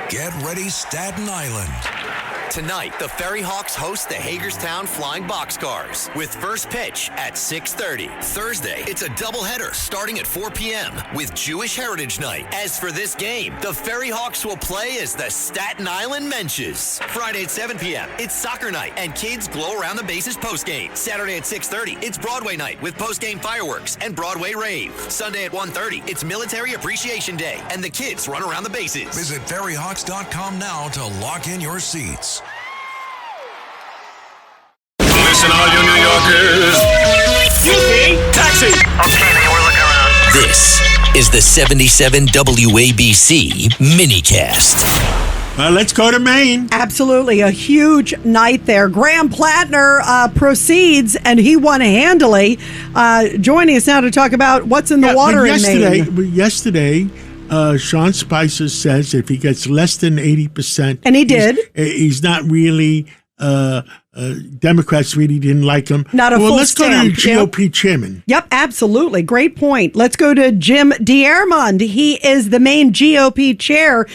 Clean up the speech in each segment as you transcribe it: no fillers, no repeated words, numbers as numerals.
Get ready, Staten Island. Tonight, the Ferry Hawks host the Hagerstown Flying Boxcars with first pitch at 6:30. Thursday, it's a doubleheader starting at 4 p.m. with Jewish Heritage Night. As for this game, the Ferry Hawks will play as the Staten Island Menches. Friday at 7 p.m., it's soccer night and kids glow around the bases postgame. Saturday at 6:30, it's Broadway night with postgame fireworks and Broadway rave. Sunday at 1:30, it's Military Appreciation Day and the kids run around the bases. Visit ferryhawks.com now to lock in your seats. Listen, all you New Yorkers. Taxi. Okay, man, we're looking around. This is the 77 WABC minicast. Let's go to Maine. Absolutely. A huge night there. Graham Plattner proceeds, and he won handily. Joining us now to talk about what's in the water in Maine. Yesterday, Sean Spicer says if he gets less than 80%. And he did. He's not really... Democrats really didn't like him. Not a full let's stamp. go to the GOP chairman. Yep, absolutely. Great point. Let's go to Jim Deyermond. He is the Maine GOP chair.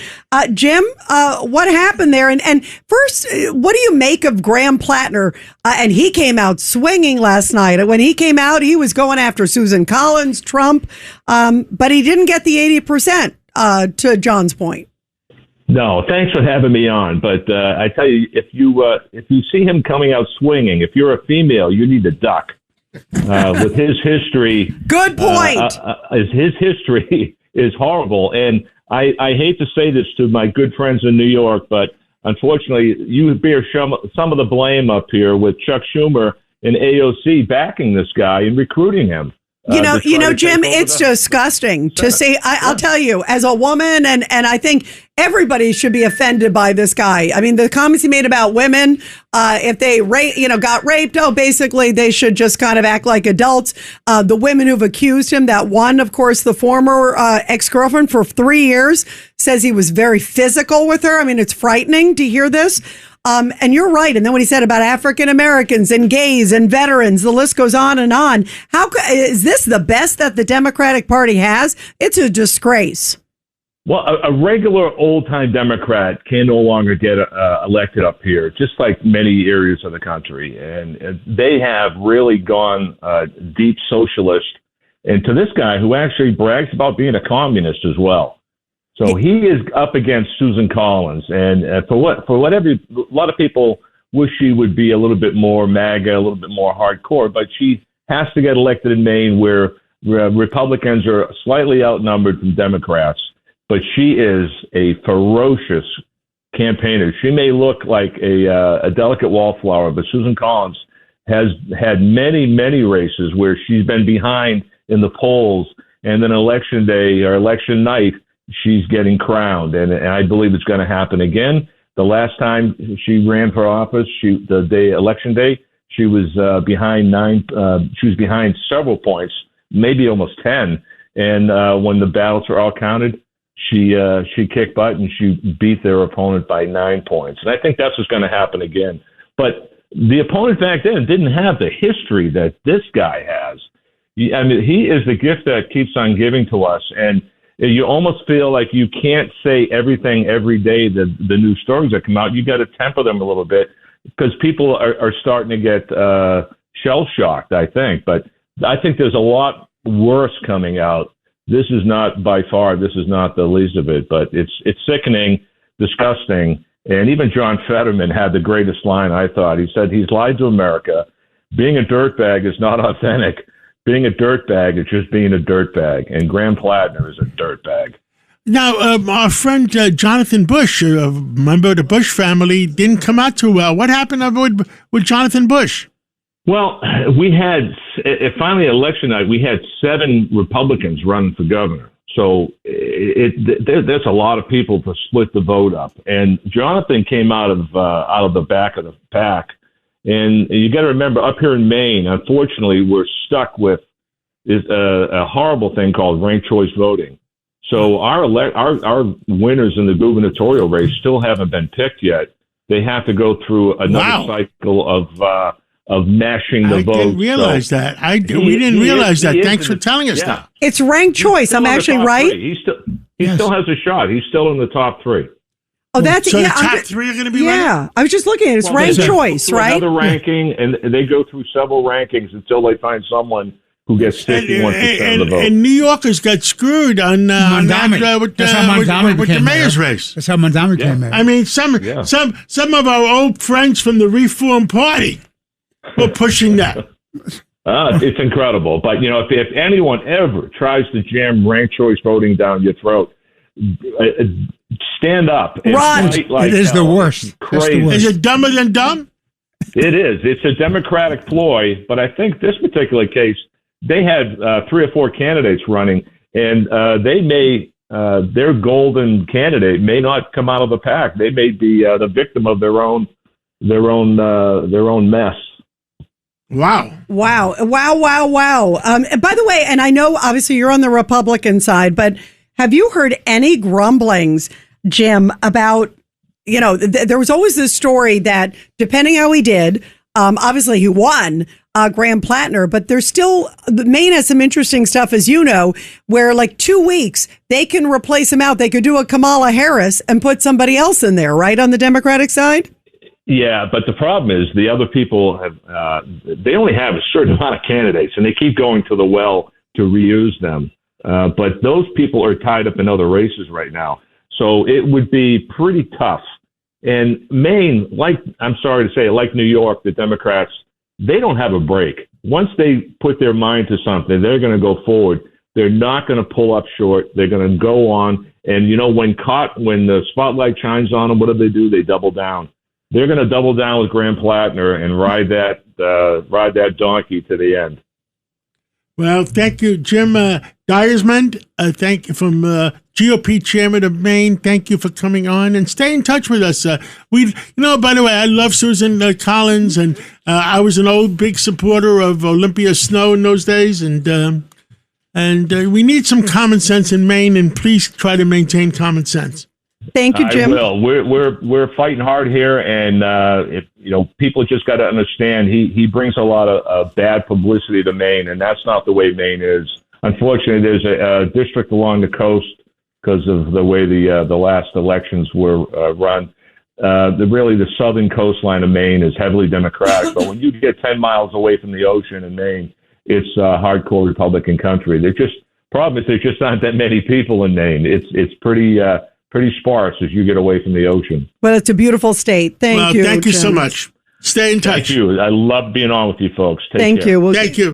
Jim, what happened there? And first, what do you make of Graham Plattner? And he came out swinging last night. When he came out, he was going after Susan Collins, Trump, but he didn't get the 80%, to John's point. No, thanks for having me on. But I tell you, if you see him coming out swinging, if you're a female, you need to duck. With his history, good point. His history is horrible, and I hate to say this to my good friends in New York, but unfortunately, you bear some of the blame up here with Chuck Schumer and AOC backing this guy and recruiting him. You know, Jim, it's disgusting to see. I'll tell you, as a woman, and I think everybody should be offended by this guy. I mean, the comments he made about women, if they got raped, basically they should just kind of act like adults. The women who've accused him, that one, of course, the former ex-girlfriend for 3 years, says he was very physical with her. I mean, it's frightening to hear this. And you're right. And then when he said about African Americans and gays and veterans, the list goes on and on. Is this the best that the Democratic Party has? It's a disgrace. Well, a regular old-time Democrat can no longer get elected up here, just like many areas of the country. And they have really gone deep socialist. And to this guy who actually brags about being a communist as well. So he is up against Susan Collins, and a lot of people wish she would be a little bit more MAGA, a little bit more hardcore, but she has to get elected in Maine where Republicans are slightly outnumbered from Democrats, but she is a ferocious campaigner. She may look like a delicate wallflower, but Susan Collins has had many, many races where she's been behind in the polls, and then election day or election night, she's getting crowned, and I believe it's going to happen again. The last time she ran for office, election day, she was behind she was behind several points, maybe almost 10. And when the ballots were all counted, she kicked butt and she beat their opponent by 9 points. And I think that's what's going to happen again. But the opponent back then didn't have the history that this guy has. I mean, he is the gift that keeps on giving to us, and you almost feel like you can't say everything every day, the new stories that come out. You got to temper them a little bit because people are starting to get shell-shocked, I think. But I think there's a lot worse coming out. This is not the least of it, but it's sickening, disgusting. And even John Fetterman had the greatest line, I thought. He said, he's lied to America. Being a dirtbag is not authentic. Being a dirtbag is just being a dirtbag, and Graham Plattner is a dirtbag. Now, our friend Jonathan Bush, a member of the Bush family, didn't come out too well. What happened with Jonathan Bush? Well, we had, finally election night, we had 7 Republicans running for governor. So there's a lot of people to split the vote up. And Jonathan came out of the back of the pack. And you got to remember, up here in Maine, unfortunately, we're stuck with a horrible thing called ranked choice voting. So our winners in the gubernatorial race still haven't been picked yet. They have to go through another cycle of mashing the vote. I didn't realize that. We didn't realize that. Thanks for telling us that. It's ranked choice. I'm actually right. He still has a shot. He's still in the top 3. Oh, that's So yeah. the top three are going to be running? Yeah, I was just looking at it. It's ranked They go choice, through right? Another ranking, and they go through several rankings until they find someone who gets 51% of the vote. And New Yorkers got screwed on Montgomery. that, with That's how Montgomery with the became mayor's mayor. race. That's how Montgomery became mayor. I mean, some of our old friends from the Reform Party were pushing that. It's incredible. But, if anyone ever tries to jam ranked choice voting down your throat, stand up and Run. fight like It is the hell. worst. It's That's the crazy. worst. Is it dumber than dumb? It is. It's a Democratic ploy, but I think this particular case, they had 3 or 4 candidates running, and their golden candidate may not come out of the pack. They may be the victim of their own mess. Wow. Wow. And by the way, and I know obviously you're on the Republican side, but have you heard any grumblings, Jim, about, there was always this story that depending how he did, obviously he won Graham Plattner, but there's still, Maine has some interesting stuff, as you know, where like 2 weeks, they can replace him out. They could do a Kamala Harris and put somebody else in there, right, on the Democratic side? Yeah, but the problem is the other people have they only have a certain amount of candidates, and they keep going to the well to reuse them. But those people are tied up in other races right now, so it would be pretty tough. And Maine, I'm sorry to say, like New York, the Democrats, they don't have a break. Once they put their mind to something, they're going to go forward. They're not going to pull up short. They're going to go on. And when the spotlight shines on them, what do? They double down. They're going to double down with Graham Plattner and ride that donkey to the end. Well, thank you, Jim Deyermond. Thank you from GOP chairman of Maine. Thank you for coming on and stay in touch with us. By the way, I love Susan Collins, and I was an old big supporter of Olympia Snow in those days, and we need some common sense in Maine, and please try to maintain common sense. Thank you, Jim. I will. We're fighting hard here, and people just got to understand he brings a lot of bad publicity to Maine, and that's not the way Maine is. Unfortunately, there's a district along the coast because of the way the last elections were run. The southern coastline of Maine is heavily Democratic, but when you get 10 miles away from the ocean in Maine, it's hardcore Republican country. Problem is there just aren't that many people in Maine. It's pretty sparse as you get away from the ocean. Well, it's a beautiful state. Thank you. Thank you so Jim. much. Stay in touch. Thank you. I love being on with you folks. Take Thank care. you. Thank you.